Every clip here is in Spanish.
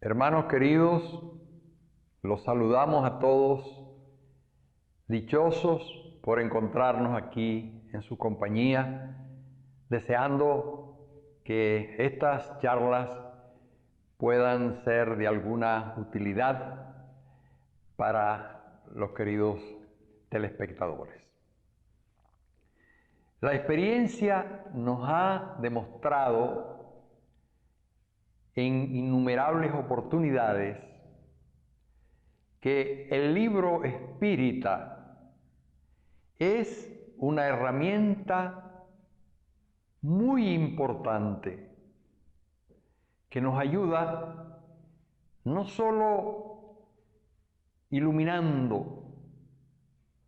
Hermanos queridos, los saludamos a todos, dichosos por encontrarnos aquí en su compañía, deseando que estas charlas puedan ser de alguna utilidad para los queridos telespectadores. La experiencia nos ha demostrado en innumerables oportunidades que el libro espírita es una herramienta muy importante que nos ayuda no solo iluminando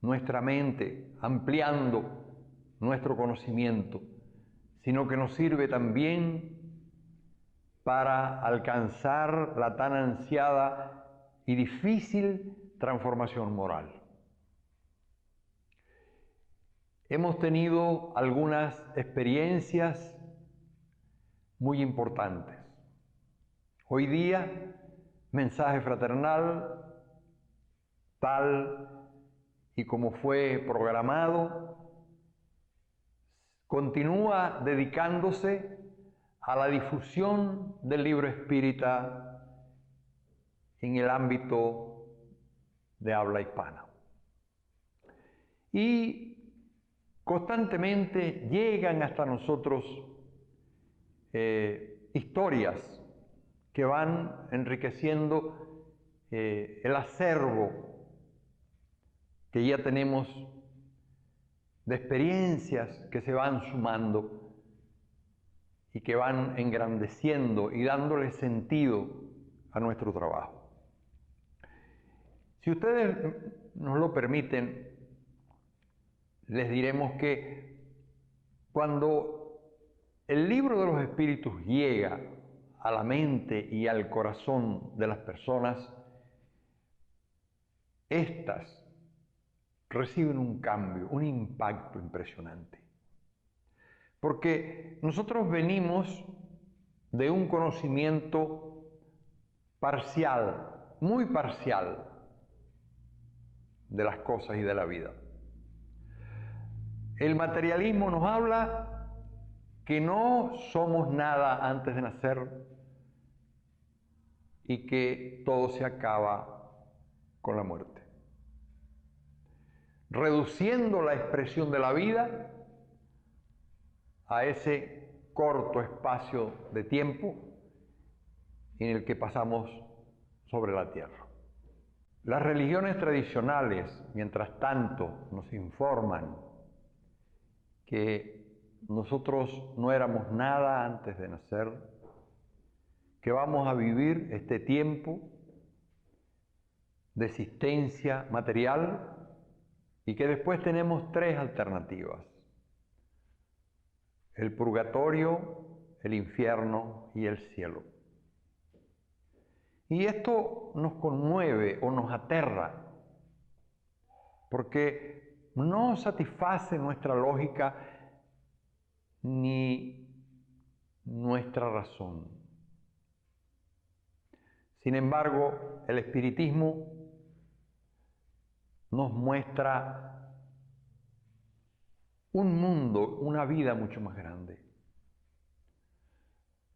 nuestra mente, ampliando nuestro conocimiento, sino que nos sirve también para alcanzar la tan ansiada y difícil transformación moral. Hemos tenido algunas experiencias muy importantes. Hoy día, mensaje fraternal, tal y como fue programado, continúa dedicándose a la difusión del libro espírita en el ámbito de habla hispana. Y constantemente llegan hasta nosotros historias que van enriqueciendo el acervo que ya tenemos de experiencias que se van sumando y que van engrandeciendo y dándole sentido a nuestro trabajo. Si ustedes nos lo permiten, les diremos que cuando el libro de los espíritus llega a la mente y al corazón de las personas, éstas reciben un cambio, un impacto impresionante. Porque nosotros venimos de un conocimiento parcial, muy parcial, de las cosas y de la vida. El materialismo nos habla que no somos nada antes de nacer y que todo se acaba con la muerte. Reduciendo la expresión de la vida a ese corto espacio de tiempo en el que pasamos sobre la tierra. Las religiones tradicionales, mientras tanto, nos informan que nosotros no éramos nada antes de nacer, que vamos a vivir este tiempo de existencia material y que después tenemos tres alternativas: el purgatorio, el infierno y el cielo. Y esto nos conmueve o nos aterra, porque no satisface nuestra lógica ni nuestra razón. Sin embargo, el espiritismo nos muestra un mundo, una vida mucho más grande.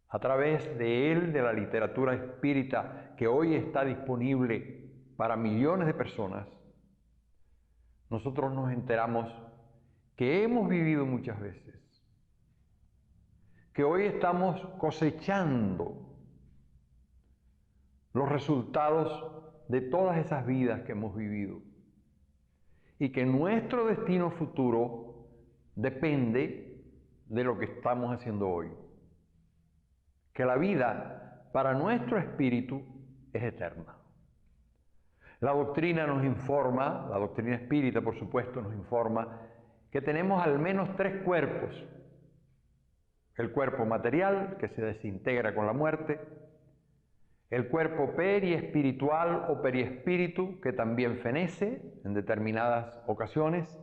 A través de él, de la literatura espírita que hoy está disponible para millones de personas, nosotros nos enteramos que hemos vivido muchas veces, que hoy estamos cosechando los resultados de todas esas vidas que hemos vivido y que nuestro destino futuro depende de lo que estamos haciendo hoy. Que la vida para nuestro espíritu es eterna. La doctrina nos informa, la doctrina espírita por supuesto nos informa que tenemos al menos tres cuerpos: el cuerpo material, que se desintegra con la muerte; el cuerpo periespiritual o periespíritu, que también fenece en determinadas ocasiones;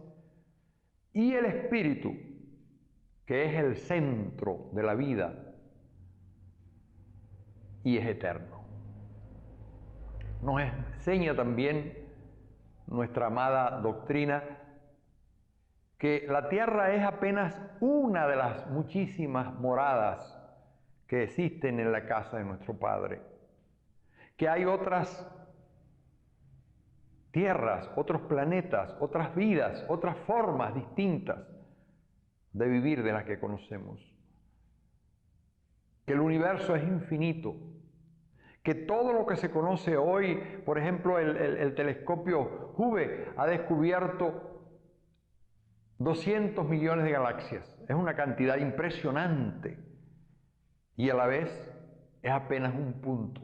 y el espíritu, que es el centro de la vida y es eterno. nos enseña también nuestra amada doctrina que la tierra es apenas una de las muchísimas moradas que existen en la casa de nuestro Padre, que hay otras tierras, otros planetas, otras vidas, otras formas distintas de vivir de las que conocemos, que el universo es infinito, que todo lo que se conoce hoy, por ejemplo, el telescopio Hubble ha descubierto 200 millones de galaxias. Es una cantidad impresionante y a la vez es apenas un punto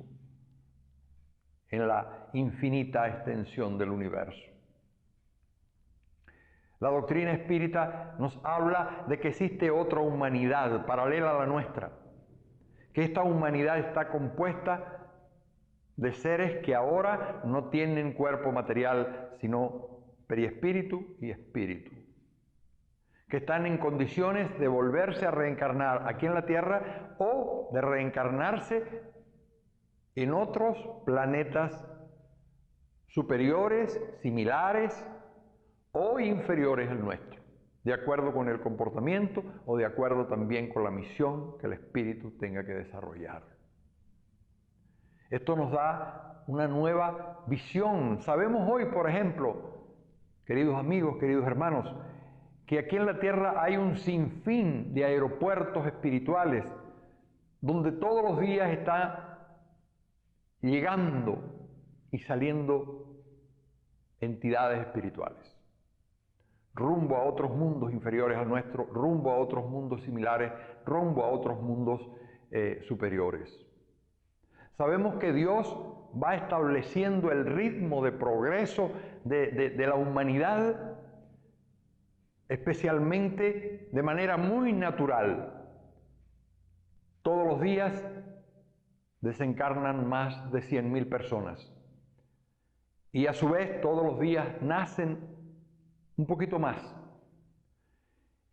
en la infinita extensión del universo. La doctrina espírita nos habla de que existe otra humanidad paralela a la nuestra, que esta humanidad está compuesta de seres que ahora no tienen cuerpo material, sino periespíritu y espíritu, que están en condiciones de volverse a reencarnar aquí en la Tierra o de reencarnarse en otros planetas superiores, similares o inferiores al nuestro, de acuerdo con el comportamiento o de acuerdo también con la misión que el espíritu tenga que desarrollar. Esto nos da una nueva visión. Sabemos hoy, por ejemplo, queridos amigos, queridos hermanos, que aquí en la Tierra hay un sinfín de aeropuertos espirituales donde todos los días está llegando y saliendo entidades espirituales, rumbo a otros mundos inferiores al nuestro, rumbo a otros mundos similares, rumbo a otros mundos superiores. Sabemos que Dios va estableciendo el ritmo de progreso de la humanidad, especialmente de manera muy natural. Todos los días desencarnan más de 100.000 personas y a su vez todos los días nacen un poquito más.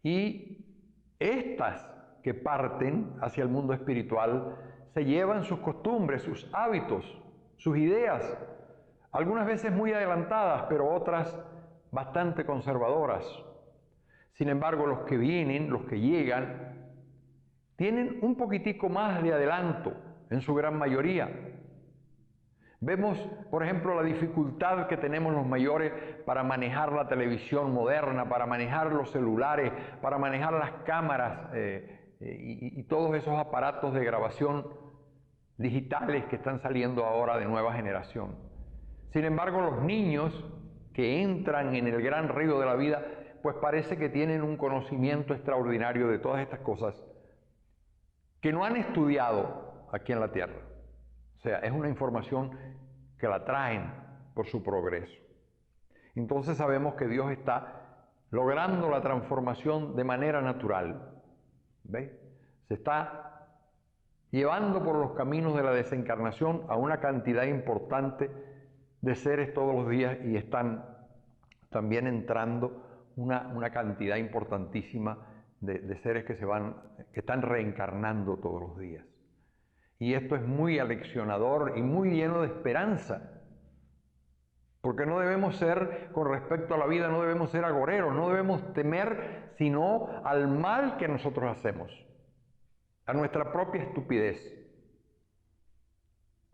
Y estas que parten hacia el mundo espiritual se llevan sus costumbres, sus hábitos, sus ideas, algunas veces muy adelantadas, pero otras bastante conservadoras. Sin embargo, los que vienen, los que llegan, tienen un poquitico más de adelanto en su gran mayoría. Vemos, por ejemplo, la dificultad que tenemos los mayores para manejar la televisión moderna, para manejar los celulares, para manejar las cámaras y todos esos aparatos de grabación digitales que están saliendo ahora de nueva generación. Sin embargo, los niños que entran en el gran río de la vida, pues parece que tienen un conocimiento extraordinario de todas estas cosas que no han estudiado aquí en la Tierra. O sea, es una información que la traen por su progreso. Entonces sabemos que Dios está logrando la transformación de manera natural. ¿Veis? Se está llevando por los caminos de la desencarnación a una cantidad importante de seres todos los días y están también entrando una cantidad importantísima de seres que están reencarnando todos los días. Y esto es muy aleccionador y muy lleno de esperanza, porque no debemos ser, con respecto a la vida, no debemos ser agoreros, no debemos temer sino al mal que nosotros hacemos, a nuestra propia estupidez,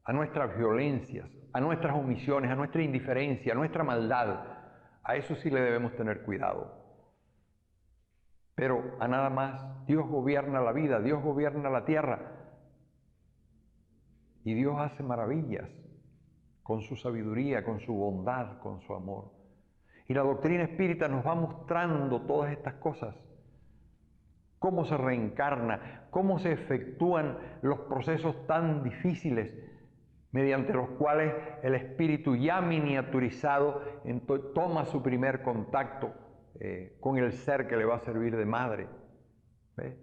a nuestras violencias, a nuestras omisiones, a nuestra indiferencia, a nuestra maldad. A eso sí le debemos tener cuidado. Pero a nada más, Dios gobierna la vida, Dios gobierna la tierra. Y Dios hace maravillas con su sabiduría, con su bondad, con su amor. Y la doctrina espírita nos va mostrando todas estas cosas. Cómo se reencarna, cómo se efectúan los procesos tan difíciles mediante los cuales el espíritu ya miniaturizado toma su primer contacto con el ser que le va a servir de madre. ¿Ves?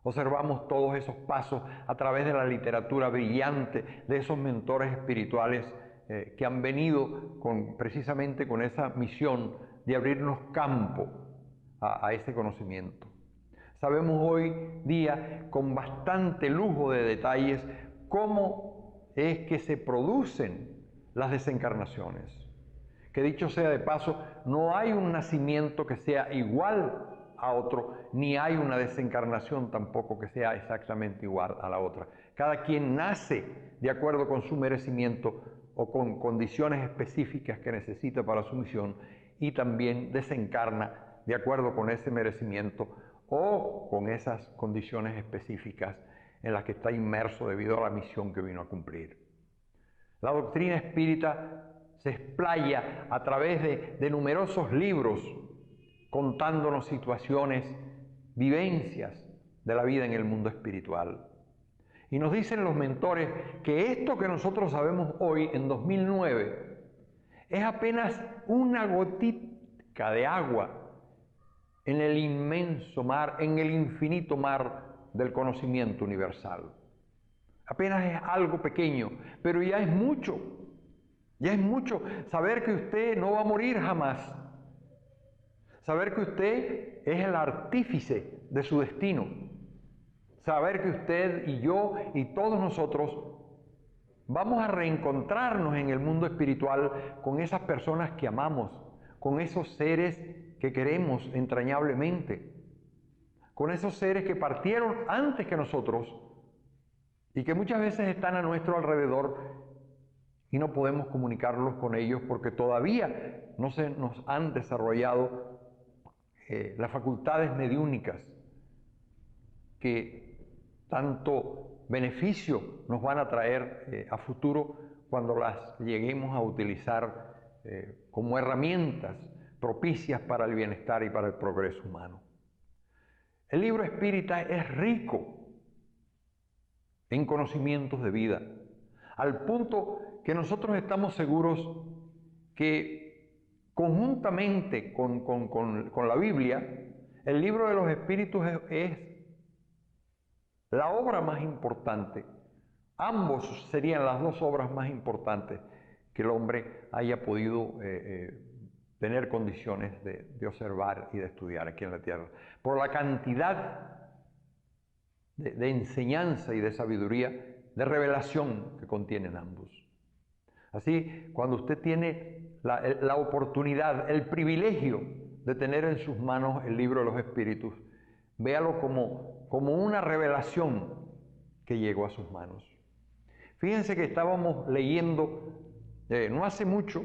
Observamos todos esos pasos a través de la literatura brillante de esos mentores espirituales que han venido precisamente con esa misión de abrirnos campo a ese conocimiento. Sabemos hoy día con bastante lujo de detalles cómo es que se producen las desencarnaciones. Que dicho sea de paso, no hay un nacimiento que sea igual a otro, ni hay una desencarnación tampoco que sea exactamente igual a la otra. Cada quien nace de acuerdo con su merecimiento o con condiciones específicas que necesita para su misión, y también desencarna de acuerdo con ese merecimiento o con esas condiciones específicas en las que está inmerso debido a la misión que vino a cumplir. La doctrina espírita se explaya a través de numerosos libros contándonos situaciones, vivencias de la vida en el mundo espiritual. Y nos dicen los mentores que esto que nosotros sabemos hoy, en 2009, es apenas una gotica de agua en el inmenso mar, en el infinito mar del conocimiento universal. Apenas es algo pequeño, pero ya es mucho. Ya es mucho saber que usted no va a morir jamás. Saber que usted es el artífice de su destino. Saber que usted y yo y todos nosotros vamos a reencontrarnos en el mundo espiritual con esas personas que amamos, con esos seres que queremos entrañablemente, con esos seres que partieron antes que nosotros y que muchas veces están a nuestro alrededor y no podemos comunicarlos con ellos porque todavía no se nos han desarrollado las facultades mediúnicas que tanto beneficio nos van a traer a futuro cuando las lleguemos a utilizar como herramientas propicias para el bienestar y para el progreso humano. El libro espírita es rico en conocimientos de vida, al punto que nosotros estamos seguros que conjuntamente con la Biblia, el libro de los espíritus es la obra más importante. Ambos serían las dos obras más importantes que el hombre haya podido tener condiciones de observar y de estudiar aquí en la tierra, por la cantidad de enseñanza y de sabiduría, de revelación que contienen ambos. Así, cuando usted tiene la oportunidad, el privilegio de tener en sus manos el libro de los espíritus, véalo como una revelación que llegó a sus manos. Fíjense que estábamos leyendo no hace mucho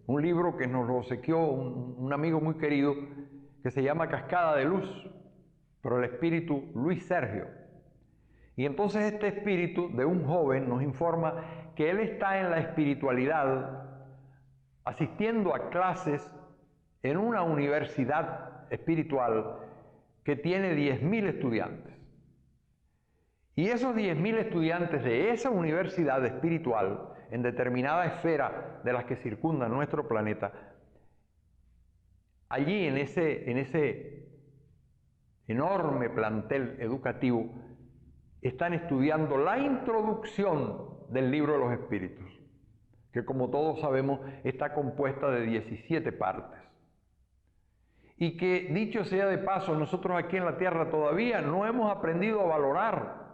un libro que nos lo obsequió un amigo muy querido que se llama Cascada de Luz, por el espíritu Luis Sergio. Y entonces este espíritu de un joven nos informa que él está en la espiritualidad asistiendo a clases en una universidad espiritual que tiene 10.000 estudiantes. Y esos 10.000 estudiantes de esa universidad espiritual, en determinada esfera de las que circundan nuestro planeta, allí en ese enorme plantel educativo, están estudiando la introducción del libro de los espíritus, que como todos sabemos está compuesta de 17 partes. Y que, dicho sea de paso, nosotros aquí en la tierra todavía no hemos aprendido a valorar,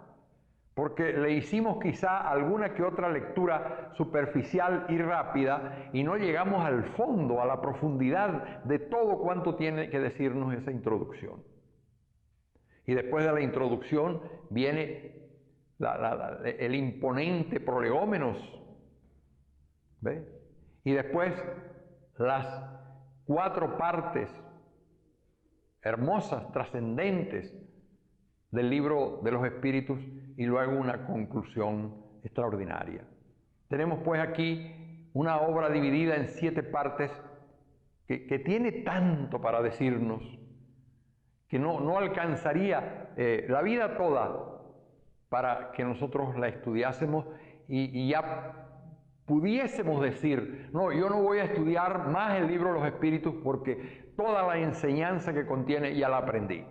porque le hicimos quizá alguna que otra lectura superficial y rápida y no llegamos al fondo, a la profundidad de todo cuanto tiene que decirnos esa introducción. Y después de la introducción viene el imponente prolegómenos, ¿ve? Y después las 4 partes hermosas, trascendentes del libro de los espíritus y luego una conclusión extraordinaria. Tenemos pues aquí una obra dividida en 7 partes que tiene tanto para decirnos que no alcanzaría la vida toda para que nosotros la estudiásemos y ya pudiésemos decir, no, yo no voy a estudiar más el libro de los espíritus porque toda la enseñanza que contiene ya la aprendí.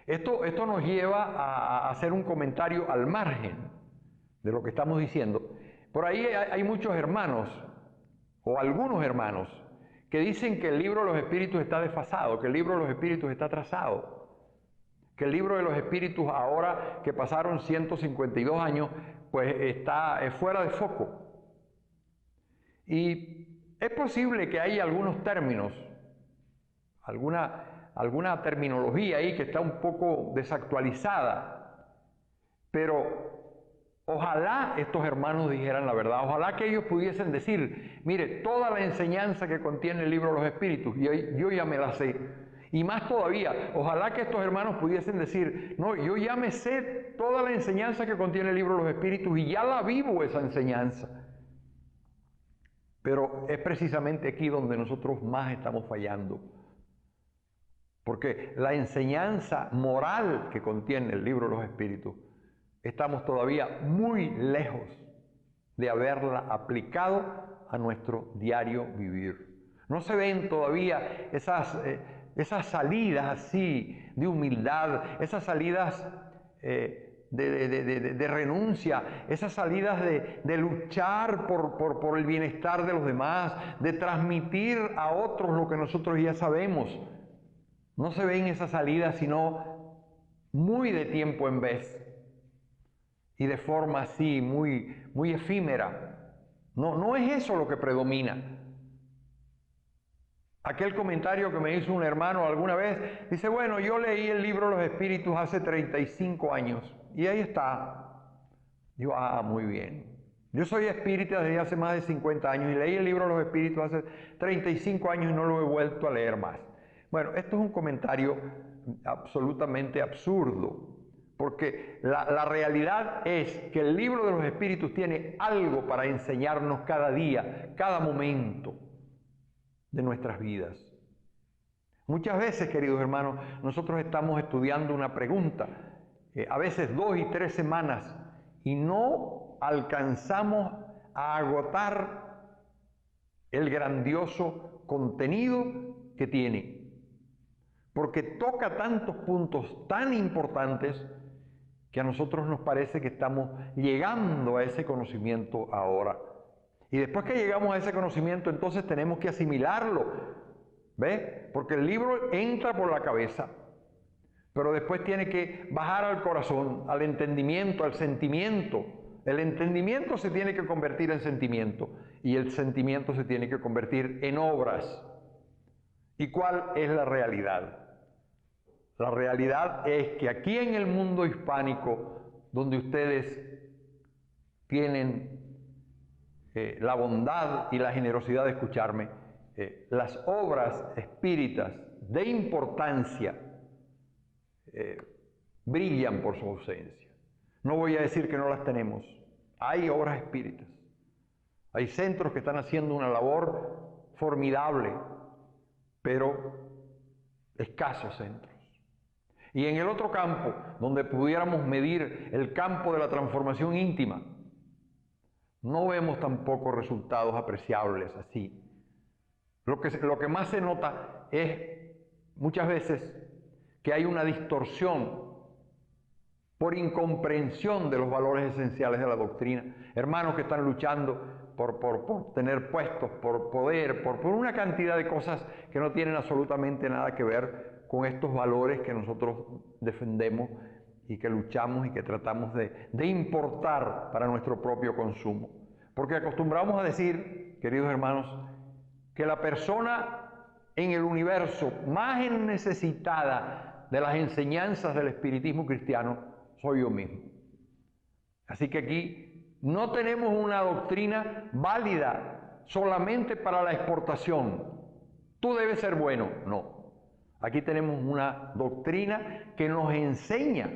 Esto nos lleva a hacer un comentario al margen de lo que estamos diciendo. Por ahí hay muchos hermanos, o algunos hermanos, que dicen que el libro de los espíritus está desfasado, que el libro de los espíritus está atrasado, que el libro de los espíritus ahora que pasaron 152 años, pues está fuera de foco. Y es posible que haya algunos términos, alguna terminología ahí que está un poco desactualizada, pero ojalá estos hermanos dijeran la verdad, ojalá que ellos pudiesen decir, mire, toda la enseñanza que contiene el libro de los Espíritus, yo ya me la sé. Y más todavía, ojalá que estos hermanos pudiesen decir, no, yo ya me sé toda la enseñanza que contiene el libro de los Espíritus y ya la vivo esa enseñanza. Pero es precisamente aquí donde nosotros más estamos fallando. Porque la enseñanza moral que contiene el libro de los Espíritus, estamos todavía muy lejos de haberla aplicado a nuestro diario vivir. No se ven todavía esas salidas así de humildad, esas salidas de renuncia, esas salidas de luchar por el bienestar de los demás, de transmitir a otros lo que nosotros ya sabemos. No se ven esas salidas sino muy de tiempo en vez y de forma así muy efímera. No es eso lo que predomina. Aquel comentario que me hizo un hermano alguna vez, dice, bueno, yo leí el libro de los Espíritus hace 35 años y ahí está. Digo, muy bien. Yo soy espírita desde hace más de 50 años y leí el libro de los Espíritus hace 35 años y no lo he vuelto a leer más. Bueno, esto es un comentario absolutamente absurdo, porque la realidad es que el libro de los Espíritus tiene algo para enseñarnos cada día, cada momento de nuestras vidas. Muchas veces, queridos hermanos, nosotros estamos estudiando una pregunta, a veces 2 y 3 semanas, y no alcanzamos a agotar el grandioso contenido que tiene, porque toca tantos puntos tan importantes que a nosotros nos parece que estamos llegando a ese conocimiento ahora. Y después que llegamos a ese conocimiento, entonces tenemos que asimilarlo, ¿ve? Porque el libro entra por la cabeza, pero después tiene que bajar al corazón, al entendimiento, al sentimiento. El entendimiento se tiene que convertir en sentimiento y el sentimiento se tiene que convertir en obras. ¿Y cuál es la realidad? La realidad es que aquí en el mundo hispánico, donde ustedes tienen la bondad y la generosidad de escucharme, las obras espíritas de importancia brillan por su ausencia. No voy a decir que no las tenemos. Hay obras espíritas. Hay centros que están haciendo una labor formidable, pero escasos centros. Y en el otro campo, donde pudiéramos medir el campo de la transformación íntima, no vemos tampoco resultados apreciables así. Lo que más se nota es muchas veces que hay una distorsión por incomprensión de los valores esenciales de la doctrina. Hermanos que están luchando por tener puestos, por poder, por una cantidad de cosas que no tienen absolutamente nada que ver con estos valores que nosotros defendemos y que luchamos y que tratamos de importar para nuestro propio consumo. Porque acostumbramos a decir, queridos hermanos, que la persona en el universo más necesitada de las enseñanzas del espiritismo cristiano soy yo mismo. Así que aquí no tenemos una doctrina válida solamente para la exportación. Tú debes ser bueno. No. Aquí tenemos una doctrina que nos enseña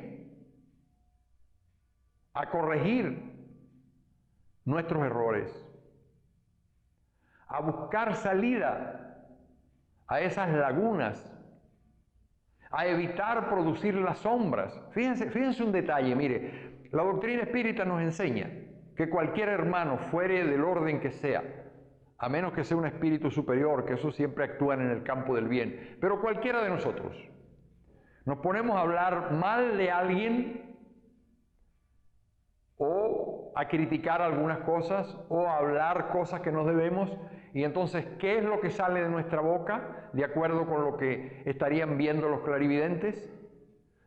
a corregir nuestros errores, a buscar salida a esas lagunas, a evitar producir las sombras. Fíjense un detalle, mire, la doctrina espírita nos enseña que cualquier hermano, fuere del orden que sea, a menos que sea un espíritu superior, que eso siempre actúan en el campo del bien, pero cualquiera de nosotros, nos ponemos a hablar mal de alguien o a criticar algunas cosas o a hablar cosas que no debemos, y entonces, ¿qué es lo que sale de nuestra boca? De acuerdo con lo que estarían viendo los clarividentes,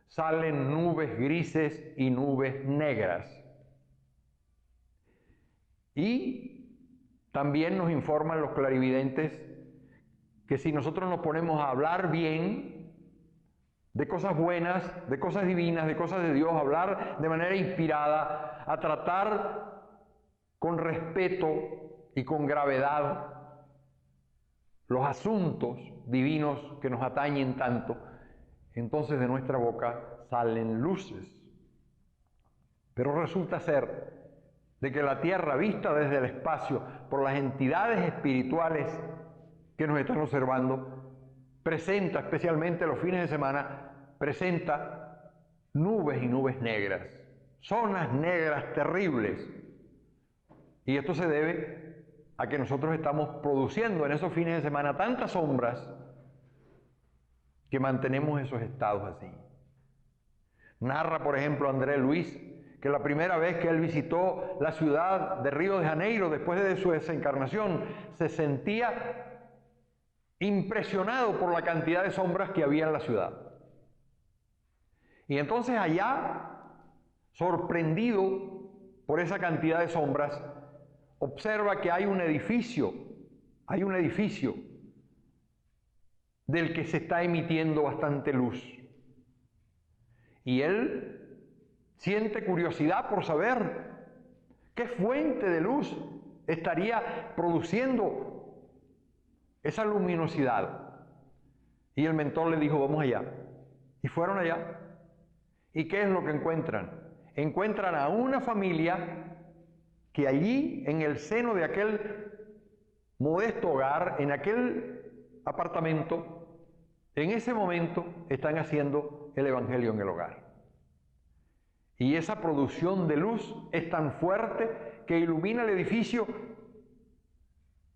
salen nubes grises y nubes negras. Y También nos informan los clarividentes que si nosotros nos ponemos a hablar bien de cosas buenas, de cosas divinas, de cosas de Dios, a hablar de manera inspirada, a tratar con respeto y con gravedad los asuntos divinos que nos atañen tanto, entonces de nuestra boca salen luces. Pero resulta ser de que la Tierra, vista desde el espacio por las entidades espirituales que nos están observando, presenta, especialmente los fines de semana, presenta nubes y nubes negras, zonas negras terribles. Y esto se debe a que nosotros estamos produciendo en esos fines de semana tantas sombras que mantenemos esos estados así. Narra, por ejemplo, André Luis, que la primera vez que él visitó la ciudad de Río de Janeiro, después de su desencarnación, se sentía impresionado por la cantidad de sombras que había en la ciudad. Y entonces allá, sorprendido por esa cantidad de sombras, observa que hay un edificio del que se está emitiendo bastante luz. Y él siente curiosidad por saber qué fuente de luz estaría produciendo esa luminosidad. Y el mentor le dijo, vamos allá. Y fueron allá. ¿Y qué es lo que encuentran? Encuentran a una familia que allí, en el seno de aquel modesto hogar, en aquel apartamento, en ese momento están haciendo el Evangelio en el hogar. Y esa producción de luz es tan fuerte que ilumina el edificio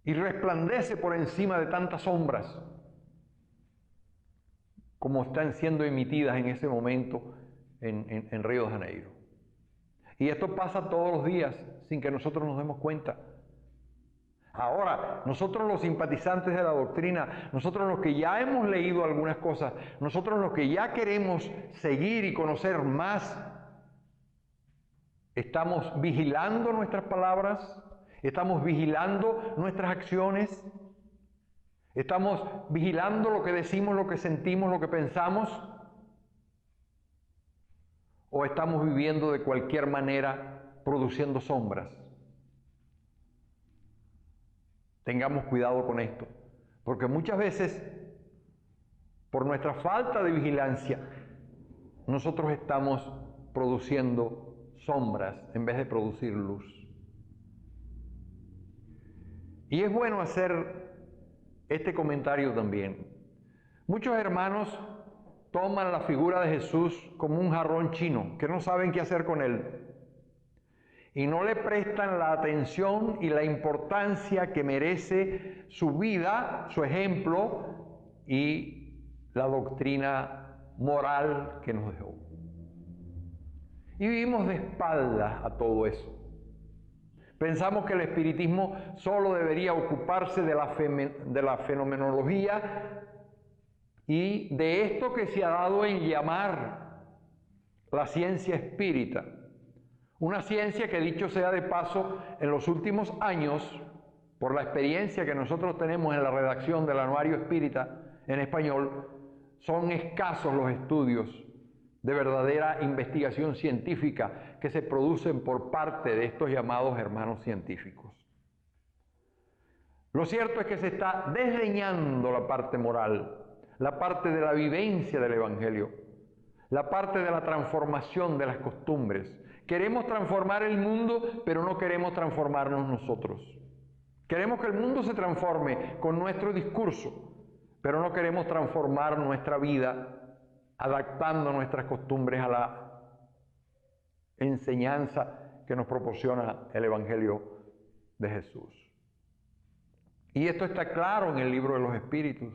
y resplandece por encima de tantas sombras como están siendo emitidas en ese momento en Río de Janeiro. Y esto pasa todos los días sin que nosotros nos demos cuenta. Ahora, nosotros los simpatizantes de la doctrina, nosotros los que ya hemos leído algunas cosas, nosotros los que ya queremos seguir y conocer más, estamos vigilando nuestras palabras, estamos vigilando nuestras acciones, estamos vigilando lo que decimos, lo que sentimos, lo que pensamos, o estamos viviendo de cualquier manera produciendo sombras. Tengamos cuidado con esto, porque muchas veces, por nuestra falta de vigilancia, nosotros estamos produciendo sombras en vez de producir luz. Y es bueno hacer este comentario también. Muchos hermanos toman la figura de Jesús como un jarrón chino, que no saben qué hacer con él. Y no le prestan la atención y la importancia que merece su vida, su ejemplo y la doctrina moral que nos dejó. Y vivimos de espaldas a todo eso. Pensamos que el espiritismo solo debería ocuparse de la fenomenología y de esto que se ha dado en llamar la ciencia espírita. Una ciencia que, dicho sea de paso, en los últimos años, por la experiencia que nosotros tenemos en la redacción del Anuario Espírita en español, son escasos los estudios de verdadera investigación científica que se producen por parte de estos llamados hermanos científicos. Lo cierto es que se está desdeñando la parte moral, la parte de la vivencia del Evangelio, la parte de la transformación de las costumbres. Queremos transformar el mundo, pero no queremos transformarnos nosotros. Queremos que el mundo se transforme con nuestro discurso, pero no queremos transformar nuestra vida adaptando nuestras costumbres a la enseñanza que nos proporciona el Evangelio de Jesús. Y esto está claro en el libro de los Espíritus.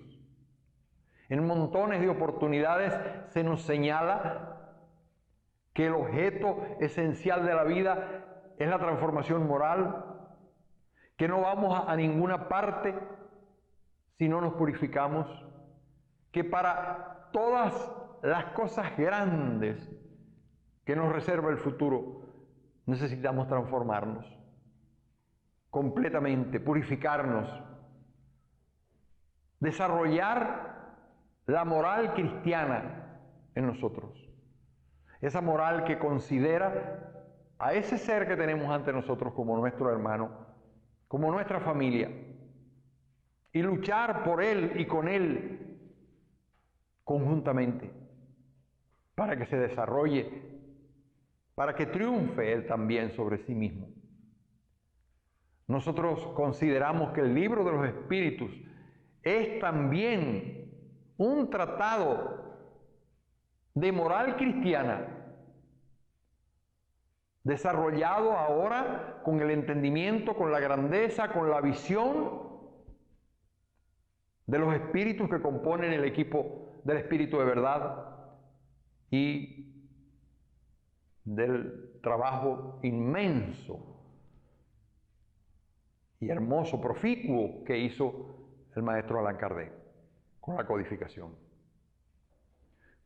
En montones de oportunidades se nos señala que el objeto esencial de la vida es la transformación moral, que no vamos a ninguna parte si no nos purificamos, que para todas las cosas grandes que nos reserva el futuro necesitamos transformarnos. completamente, purificarnos, desarrollar la moral cristiana en nosotros. Esa moral que considera a ese ser que tenemos ante nosotros como nuestro hermano, como nuestra familia, y luchar por él y con él conjuntamente, para que se desarrolle, para que triunfe él también sobre sí mismo. Nosotros consideramos que el libro de los Espíritus es también un tratado de moral cristiana, desarrollado ahora con el entendimiento, con la grandeza, con la visión de los espíritus que componen el equipo del Espíritu de verdad y del trabajo inmenso y hermoso, proficuo que hizo el maestro Allan Kardec con la codificación.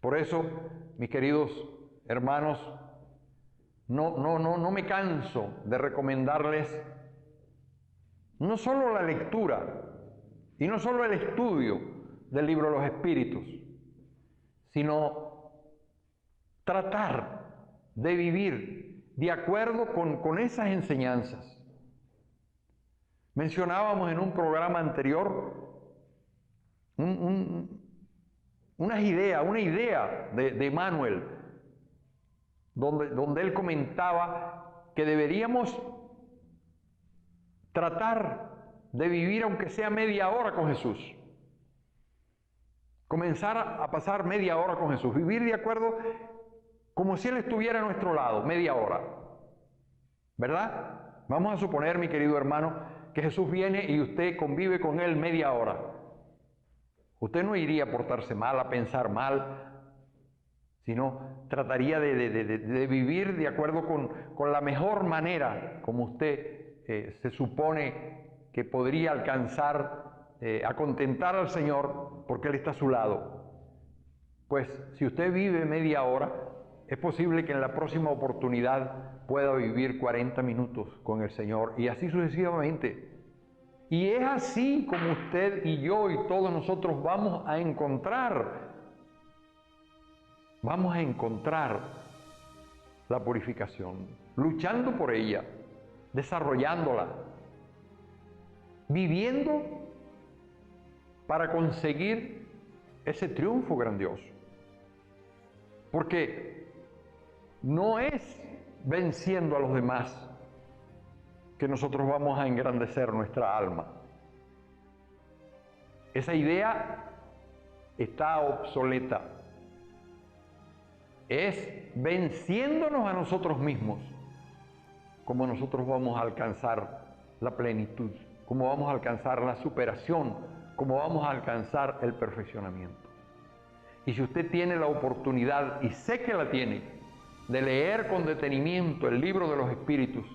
Por eso, mis queridos hermanos, no me canso de recomendarles no solo la lectura y no solo el estudio del libro de los Espíritus, sino tratar de vivir de acuerdo con esas enseñanzas. Mencionábamos en un programa anterior una idea de Emmanuel, donde él comentaba que deberíamos tratar de vivir aunque sea media hora con Jesús. Comenzar a pasar media hora con Jesús, vivir de acuerdo como si Él estuviera a nuestro lado, media hora. ¿Verdad? Vamos a suponer, mi querido hermano, que Jesús viene y usted convive con Él media hora. Usted no iría a portarse mal, a pensar mal, sino trataría de vivir de acuerdo con la mejor manera, como usted se supone que podría alcanzar a contentar al Señor, porque Él está a su lado. Pues si usted vive media hora, es posible que en la próxima oportunidad pueda vivir 40 minutos con el Señor y así sucesivamente. Y es así como usted y yo y todos nosotros vamos a encontrar la purificación, luchando por ella, desarrollándola, viviendo para conseguir ese triunfo grandioso. Porque no es venciendo a los demás que nosotros vamos a engrandecer nuestra alma. Esa idea está obsoleta. Es venciéndonos a nosotros mismos como nosotros vamos a alcanzar la plenitud, como vamos a alcanzar la superación, como vamos a alcanzar el perfeccionamiento. Y si usted tiene la oportunidad, y sé que la tiene, de leer con detenimiento el libro de los Espíritus,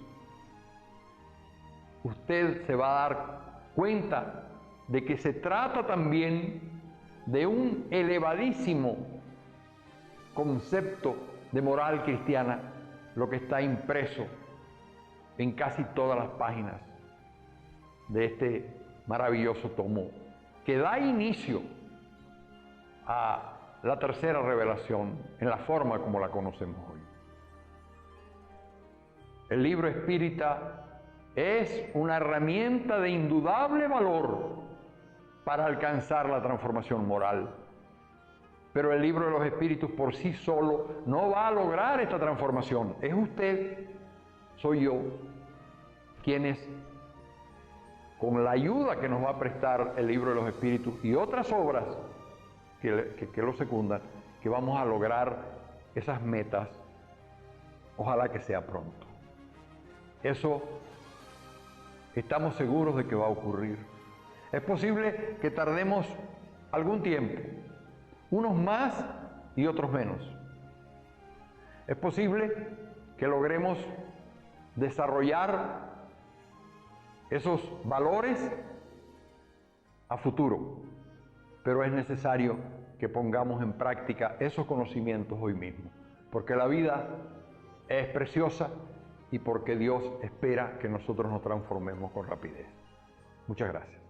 usted se va a dar cuenta de que se trata también de un elevadísimo concepto de moral cristiana, lo que está impreso en casi todas las páginas de este maravilloso tomo, que da inicio a la tercera revelación en la forma como la conocemos hoy. El libro espírita es una herramienta de indudable valor para alcanzar la transformación moral. Pero el libro de los Espíritus por sí solo no va a lograr esta transformación. Es usted, soy yo, quienes, con la ayuda que nos va a prestar el libro de los Espíritus y otras obras que lo secundan, que vamos a lograr esas metas, ojalá que sea pronto. Eso estamos seguros de que va a ocurrir. Es posible que tardemos algún tiempo, unos más y otros menos. Es posible que logremos desarrollar esos valores a futuro, pero es necesario que pongamos en práctica esos conocimientos hoy mismo, porque la vida es preciosa y por qué Dios espera que nosotros nos transformemos con rapidez. Muchas gracias.